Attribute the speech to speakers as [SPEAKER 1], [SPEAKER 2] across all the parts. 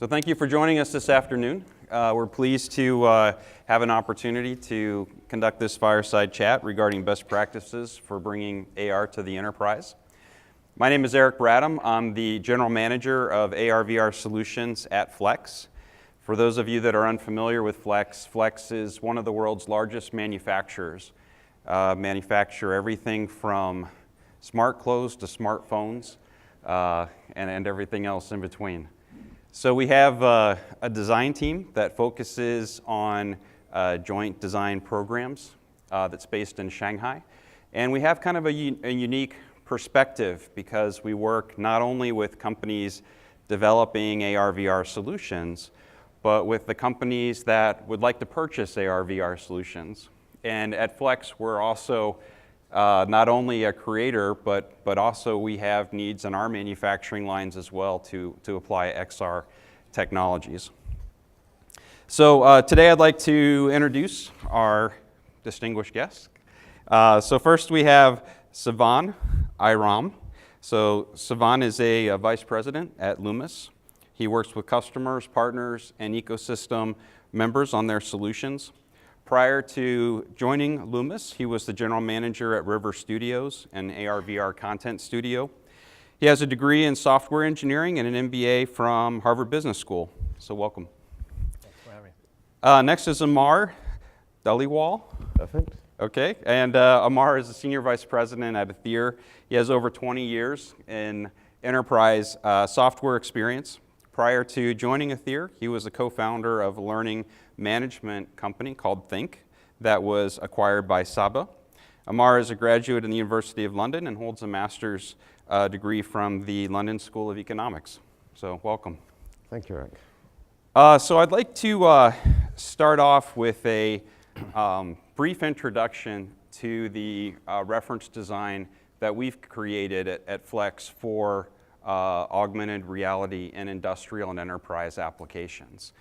[SPEAKER 1] So thank you for joining us this afternoon. We're pleased to have an opportunity to conduct this fireside chat regarding best practices for bringing AR to the enterprise. My name is Eric Braddom. I'm the General Manager of AR/VR Solutions at Flex. For those of you that are unfamiliar with Flex, Flex is one of the world's largest manufacturers. Manufacture everything from smart clothes to smartphones and everything else in between. So we have a design team that focuses on joint design programs that's based in Shanghai. And we have kind of a unique perspective because we work not only with companies developing AR/VR solutions, but with the companies that would like to purchase AR/VR solutions. And at Flex, we're also not only a creator, but also we have needs in our manufacturing lines as well to apply XR technologies. So today I'd like to introduce our distinguished guests. So first we have Sivan, Iram. So Sivan is a vice president at Lumus. He works with customers, partners, and ecosystem members on their solutions. Prior to joining Lumus, he was the general manager at River Studios, an AR/VR content studio. He has a degree in software engineering and an MBA from Harvard Business School. So welcome.
[SPEAKER 2] Thanks for having me.
[SPEAKER 1] Next is Amar, Dhaliwal.
[SPEAKER 3] Perfect.
[SPEAKER 1] Okay, and Amar is a senior vice president at Atheer. He has over 20 years in enterprise software experience. Prior to joining Atheer, he was a co-founder of a learning management company called Think that was acquired by Saba. Amar is a graduate in the University of London and holds a master's degree from the London School of Economics. So welcome.
[SPEAKER 3] Thank you, Eric.
[SPEAKER 1] So I'd like to start off with a brief introduction to the reference design that we've created at Flex for augmented reality in industrial and enterprise applications.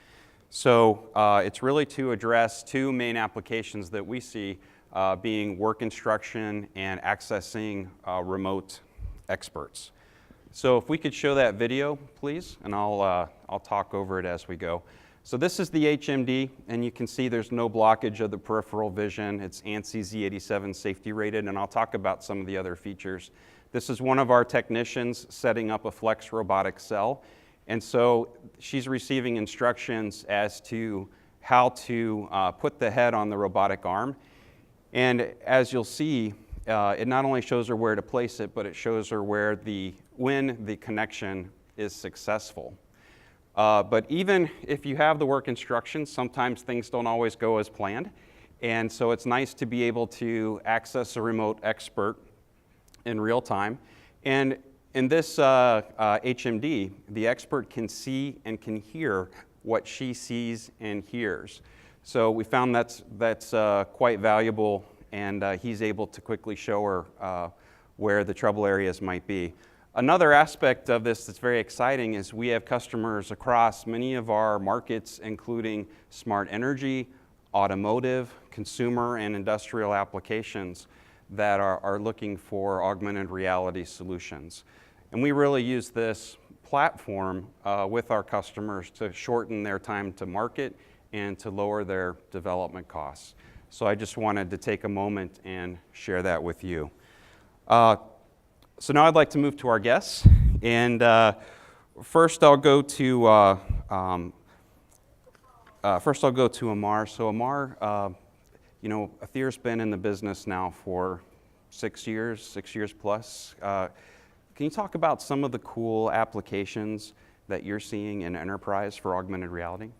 [SPEAKER 1] So it's really to address two main applications that we see being work instruction and accessing remote experts. So if we could show that video, please, and I'll talk over it as we go. So this is the HMD, and you can see there's no blockage of the peripheral vision. It's ANSI Z87 safety rated, and I'll talk about some of the other features. This is one of our technicians setting up a Flex robotic cell. And so she's receiving instructions as to how to put the head on the robotic arm. And as you'll see, it not only shows her where to place it, but it shows her when the connection is successful. But even if you have the work instructions, sometimes things don't always go as planned. And so it's nice to be able to access a remote expert in real time. And in this HMD, the expert can see and can hear what she sees and hears. So we found that's quite valuable, and he's able to quickly show her where the trouble areas might be. Another aspect of this that's very exciting is we have customers across many of our markets, including smart energy, automotive, consumer, and industrial applications that are looking for augmented reality solutions. And we really use this platform with our customers to shorten their time to market and to lower their development costs. So I just wanted to take a moment and share that with you. So now I'd like to move to our guests. And first I'll go to Amar. So Amar, Atheer's been in the business now for 6 years plus. Can you talk about some of the cool applications that you're seeing in enterprise for augmented reality?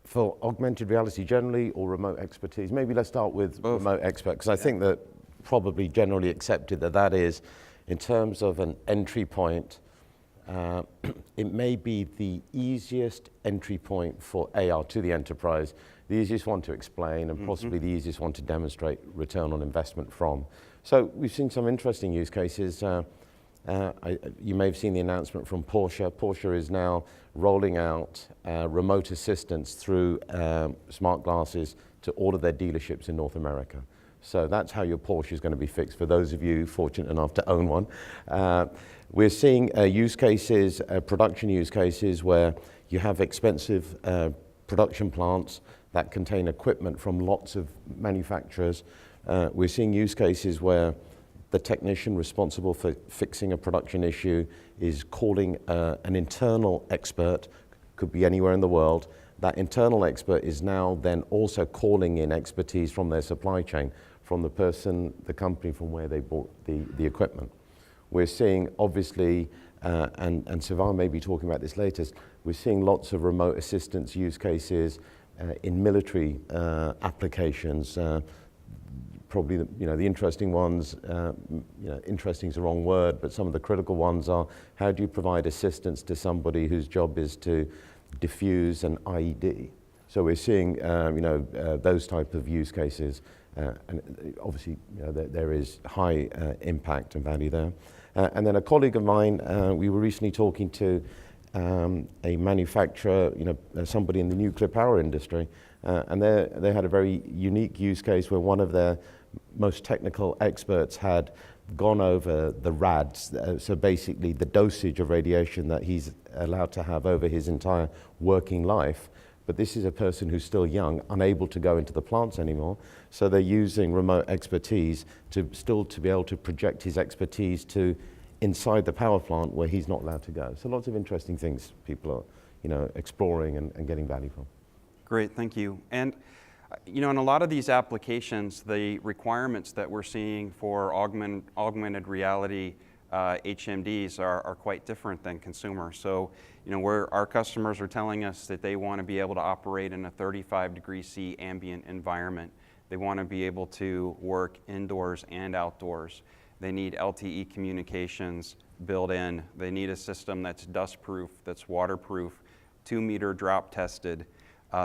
[SPEAKER 3] For augmented reality generally or remote expertise? Maybe let's start with
[SPEAKER 1] both.
[SPEAKER 3] Remote expert, because I think that probably generally accepted that is, in terms of an entry point, it may be the easiest entry point for AR to the enterprise, the easiest one to explain, and possibly the easiest one to demonstrate return on investment from. So we've seen some interesting use cases. You may have seen the announcement from Porsche. Porsche is now rolling out remote assistance through smart glasses to all of their dealerships in North America. So that's how your Porsche is going to be fixed, for those of you fortunate enough to own one. We're seeing use cases, production use cases, where you have expensive production plants that contain equipment from lots of manufacturers. We're seeing use cases where the technician responsible for fixing a production issue is calling an internal expert, could be anywhere in the world. That internal expert is now then also calling in expertise from their supply chain, from the person, the company from where they bought the equipment. We're seeing, obviously, and Sivan may be talking about this later, we're seeing lots of remote assistance use cases in military applications. Probably the interesting ones, interesting is the wrong word, but some of the critical ones are, how do you provide assistance to somebody whose job is to diffuse an IED? So we're seeing those type of use cases, and obviously there is high impact and value there. And then a colleague of mine, we were recently talking to a manufacturer, somebody in the nuclear power industry, and they had a very unique use case where one of their most technical experts had gone over the RADs, so basically the dosage of radiation that he's allowed to have over his entire working life. But this is a person who's still young, unable to go into the plants anymore, so they're using remote expertise to be able to project his expertise to inside the power plant where he's not allowed to go. So lots of interesting things people are exploring and getting value from.
[SPEAKER 1] Great, thank you. And in a lot of these applications, the requirements that we're seeing for augmented reality HMDs are quite different than consumer. So, where our customers are telling us that they want to be able to operate in a 35°C ambient environment. They want to be able to work indoors and outdoors. They need LTE communications built in. They need a system that's dust-proof, that's waterproof, 2-meter drop tested,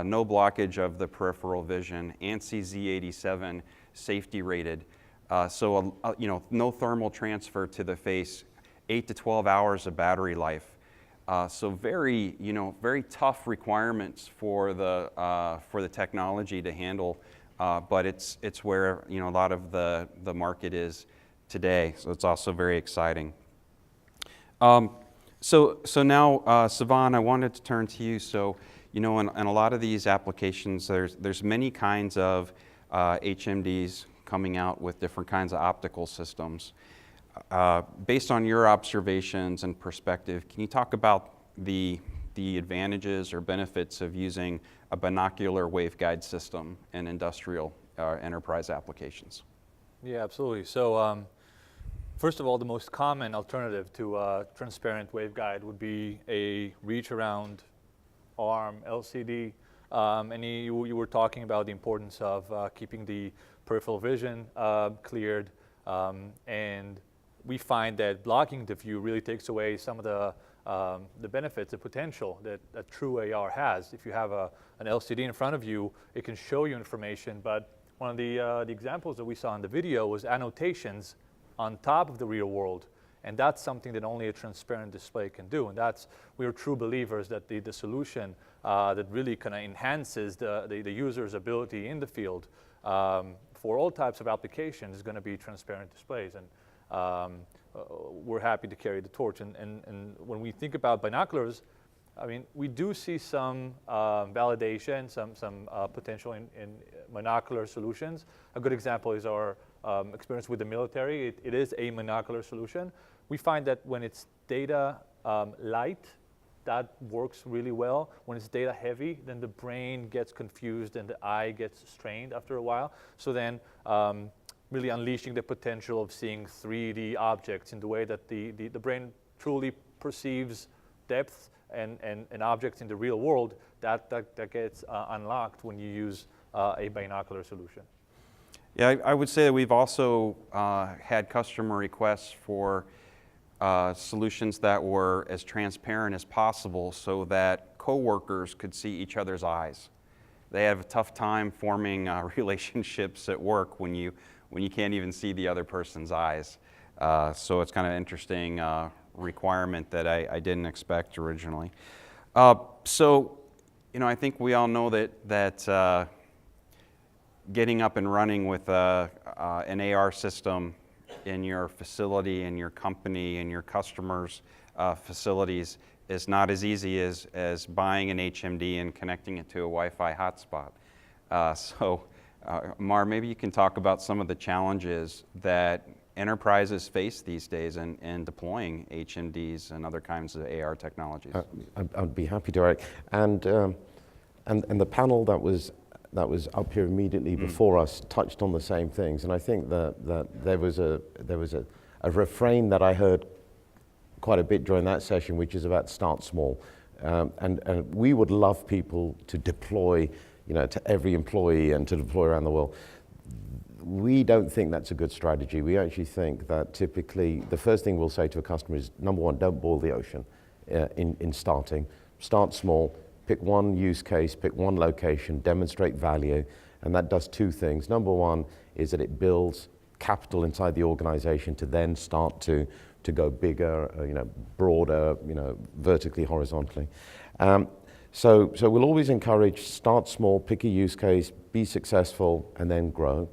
[SPEAKER 1] no blockage of the peripheral vision, ANSI Z87 safety rated. So no thermal transfer to the face, 8 to 12 hours of battery life. So very tough requirements for the technology to handle, but it's where a lot of the market is today. So it's also very exciting. So now, Sivan, I wanted to turn to you. So in a lot of these applications, there's many kinds of HMDs coming out with different kinds of optical systems. Based on your observations and perspective, can you talk about the advantages or benefits of using a binocular waveguide system in industrial enterprise applications?
[SPEAKER 2] Yeah, absolutely. So first of all, the most common alternative to transparent waveguide would be a reach-around ARM LCD. And you were talking about the importance of keeping the peripheral vision cleared, and we find that blocking the view really takes away some of the benefits, the potential that a true AR has. If you have an LCD in front of you, it can show you information, but one of the examples that we saw in the video was annotations on top of the real world. And that's something that only a transparent display can do. And we are true believers that the solution that really kind of enhances the user's ability in the field for all types of applications is going to be transparent displays. And we're happy to carry the torch. And when we think about binoculars, I mean, we do see some validation, some potential in monocular solutions. A good example is our experience with the military. It is a monocular solution. We find that when it's data light, that works really well. When it's data heavy, then the brain gets confused and the eye gets strained after a while. So then really unleashing the potential of seeing 3D objects in the way that the brain truly perceives depth and objects in the real world, that gets unlocked when you use a binocular solution.
[SPEAKER 1] Yeah, I would say that we've also had customer requests for solutions that were as transparent as possible so that coworkers could see each other's eyes. They have a tough time forming relationships at work when you can't even see the other person's eyes. So it's kind of an interesting requirement that I didn't expect originally. So, I think we all know that getting up and running with a an AR system in your facility, in your company, in your customers' facilities is not as easy as buying an HMD and connecting it to a Wi-Fi hotspot. Amar, maybe you can talk about some of the challenges that enterprises face these days in deploying HMDs and other kinds of AR technologies.
[SPEAKER 3] I'd be happy to, Eric. And the panel that was up here immediately before us touched on the same things. And I think that there was a refrain that I heard quite a bit during that session, which is about start small. And we would love people to deploy, to every employee and to deploy around the world. We don't think that's a good strategy. We actually think that typically the first thing we'll say to a customer is, number one, don't boil the ocean in starting. Start small, pick one use case, pick one location, demonstrate value, and that does two things. Number one is that it builds capital inside the organization to then start to go bigger, broader, vertically, horizontally. So we'll always encourage start small, pick a use case, be successful, and then grow.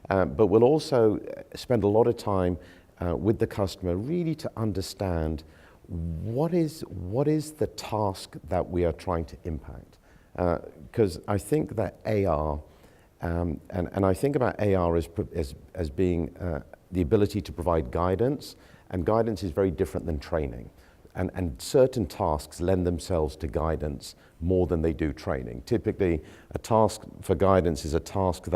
[SPEAKER 3] But we'll also spend a lot of time with the customer really to understand what is the task that we are trying to impact. Because I think that AR, and I think about AR as being the ability to provide guidance, and guidance is very different than training. And certain tasks lend themselves to guidance more than they do training. Typically, a task for guidance is a task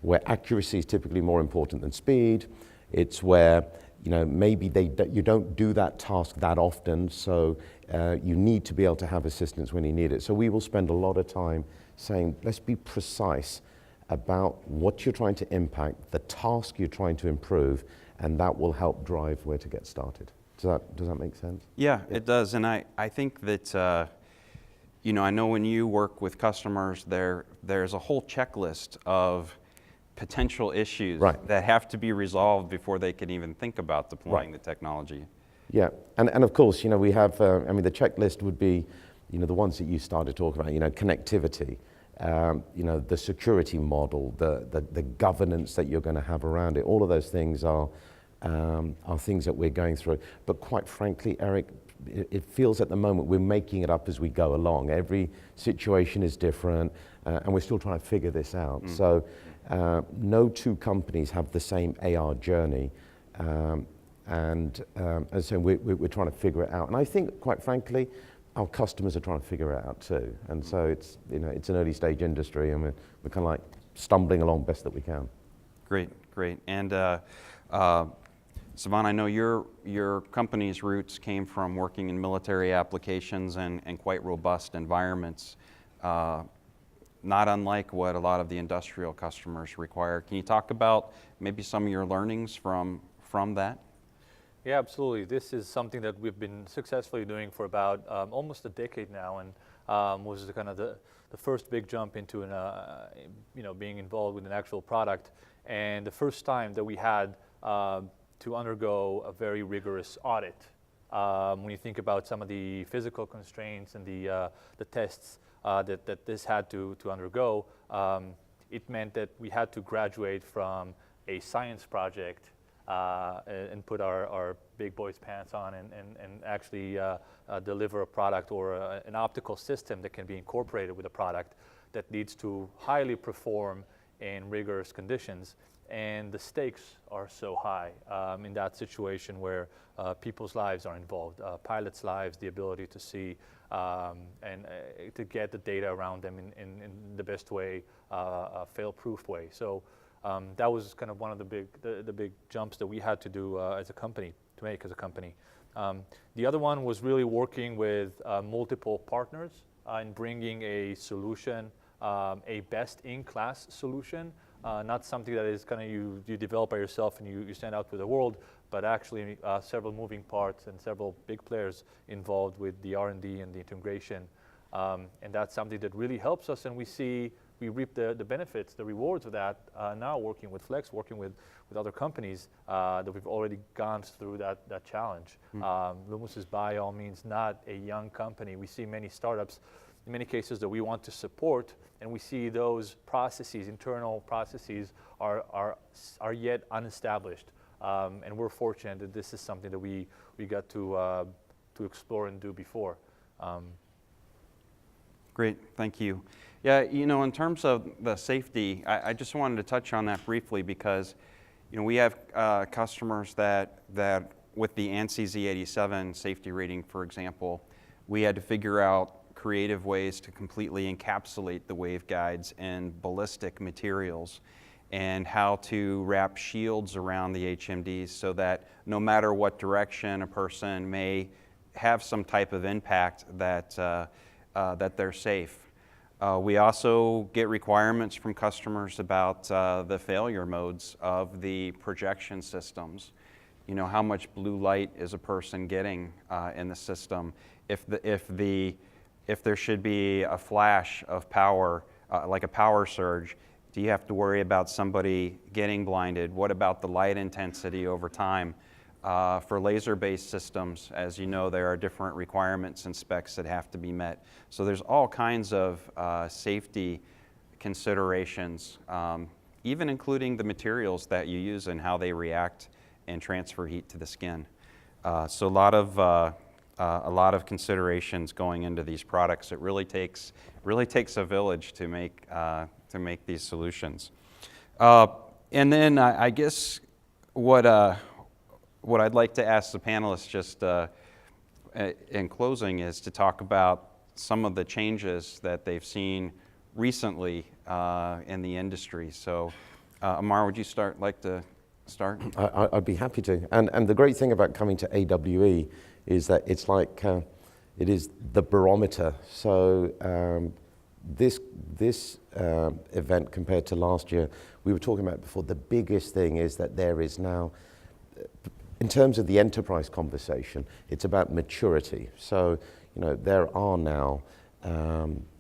[SPEAKER 3] where accuracy is typically more important than speed. It's where maybe you don't do that task that often, so you need to be able to have assistance when you need it. So we will spend a lot of time saying, let's be precise about what you're trying to impact, the task you're trying to improve, and that will help drive where to get started. Does that make sense?
[SPEAKER 1] Yeah, it does. And I think that, I know when you work with customers, there's a whole checklist of potential issues that have to be resolved before they can even think about deploying the technology.
[SPEAKER 3] Yeah, and of course, we have, the checklist would be, the ones that you started talking about, connectivity, the security model, the governance that you're going to have around it. All of those things are things that we're going through. But quite frankly, Eric, it feels at the moment we're making it up as we go along. Every situation is different, and we're still trying to figure this out. So no two companies have the same AR journey, and so we're trying to figure it out. And I think, quite frankly, our customers are trying to figure it out too. And so it's an early stage industry, and we're kind of like stumbling along best that we can.
[SPEAKER 1] Great. And Sivan, I know your company's roots came from working in military applications and quite robust environments, not unlike what a lot of the industrial customers require. Can you talk about maybe some of your learnings from that?
[SPEAKER 2] Yeah, absolutely. This is something that we've been successfully doing for about almost a decade now, and was kind of the first big jump into being involved with an actual product, and the first time that we had to undergo a very rigorous audit. When you think about some of the physical constraints and the tests that this had to undergo, it meant that we had to graduate from a science project and put our big boys pants on and actually deliver a product or an optical system that can be incorporated with a product that needs to highly perform in rigorous conditions. And the stakes are so high in that situation where people's lives are involved, pilots' lives, the ability to see and to get the data around them in the best way, a fail-proof way. So that was kind of one of the big jumps that we had to do as a company, to make as a company. The other one was really working with multiple partners and bringing a solution, a best-in-class solution, not something that is kind of you develop by yourself and you send out to the world, but actually several moving parts and several big players involved with the R&D and the integration. And that's something that really helps us, and we reap the benefits, the rewards of that now working with Flex, working with other companies that we've already gone through that challenge. Lumus is by all means not a young company. We see many startups in many cases that we want to support, and we see those processes, internal processes, are yet unestablished. And we're fortunate that this is something that we got to explore and do before.
[SPEAKER 1] Great, thank you. Yeah, in terms of the safety, I just wanted to touch on that briefly because, we have customers that with the ANSI Z87 safety rating, for example, we had to figure out creative ways to completely encapsulate the waveguides in ballistic materials and how to wrap shields around the HMDs so that no matter what direction a person may have some type of impact that they're safe. We also get requirements from customers about the failure modes of the projection systems. How much blue light is a person getting in the system? If there should be a flash of power, like a power surge, do you have to worry about somebody getting blinded? What about the light intensity over time? For laser-based systems, as you know, there are different requirements and specs that have to be met. So there's all kinds of safety considerations, even including the materials that you use and how they react and transfer heat to the skin. So a lot of considerations going into these products. It really takes a village to make these solutions. And then I guess what I'd like to ask the panelists just in closing is to talk about some of the changes that they've seen recently in the industry. So, Amar, would you like to start?
[SPEAKER 3] I'd be happy to. And the great thing about coming to AWE is that it's like it is the barometer. So this event compared to last year, we were talking about before, the biggest thing is that there is now, in terms of the enterprise conversation, it's about maturity. So, there are now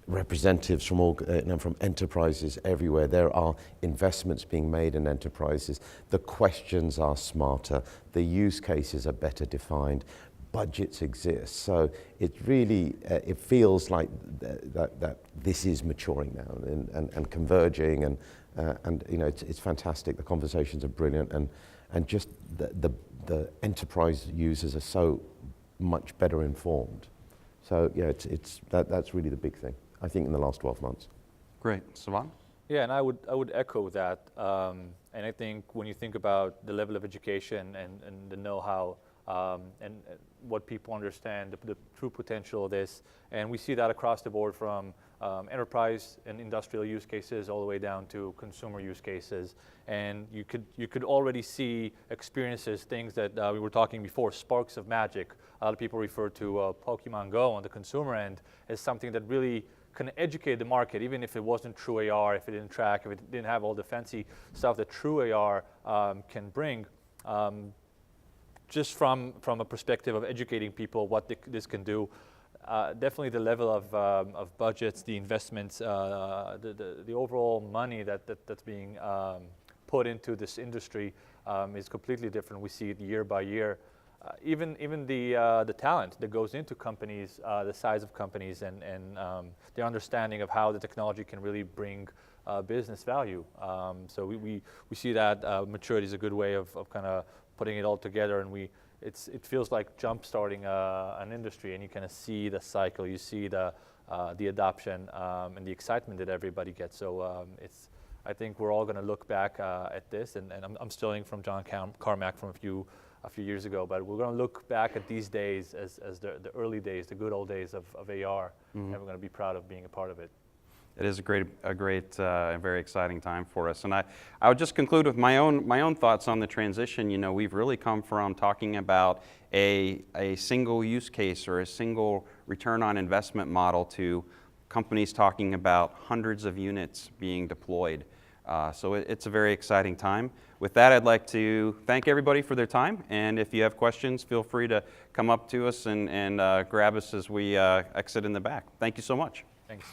[SPEAKER 3] representatives from enterprises everywhere. There are investments being made in enterprises. The questions are smarter. The use cases are better defined. Budgets exist. So it really, it feels like that this is maturing now and converging and it's fantastic. The conversations are brilliant and just the enterprise users are so much better informed. So yeah, that's really the big thing, I think, in the last 12 months.
[SPEAKER 1] Great. Sivan?
[SPEAKER 2] Yeah, and I would echo that. And I think when you think about the level of education and the know-how and what people understand, the true potential of this, and we see that across the board from enterprise and industrial use cases all the way down to consumer use cases. And you could already see experiences, things that we were talking before, sparks of magic. A lot of people refer to Pokemon Go on the consumer end as something that really can educate the market, even if it wasn't true AR, if it didn't track, if it didn't have all the fancy stuff that true AR can bring. Just from a perspective of educating people what this can do. Definitely the level of budgets, the investments, the overall money that's being put into this industry is completely different. We see it year by year. Even the talent that goes into companies, the size of companies, and their understanding of how the technology can really bring business value. So we see that maturity is a good way of kind of putting it all together, and it feels like jump starting an industry, and you kind of see the cycle, you see the adoption and the excitement that everybody gets. So I think we're all going to look back at this, and I'm stealing from John Carmack from a few years ago, but we're going to look back at these days as the early days, the good old days of AR, and we're going to be proud of being a part of it.
[SPEAKER 1] It is a great and very exciting time for us. And I would just conclude with my own thoughts on the transition. We've really come from talking about a single use case or a single return on investment model to companies talking about hundreds of units being deployed. So it's a very exciting time. With that, I'd like to thank everybody for their time. And if you have questions, feel free to come up to us and grab us as we exit in the back. Thank you so much.
[SPEAKER 2] Thanks.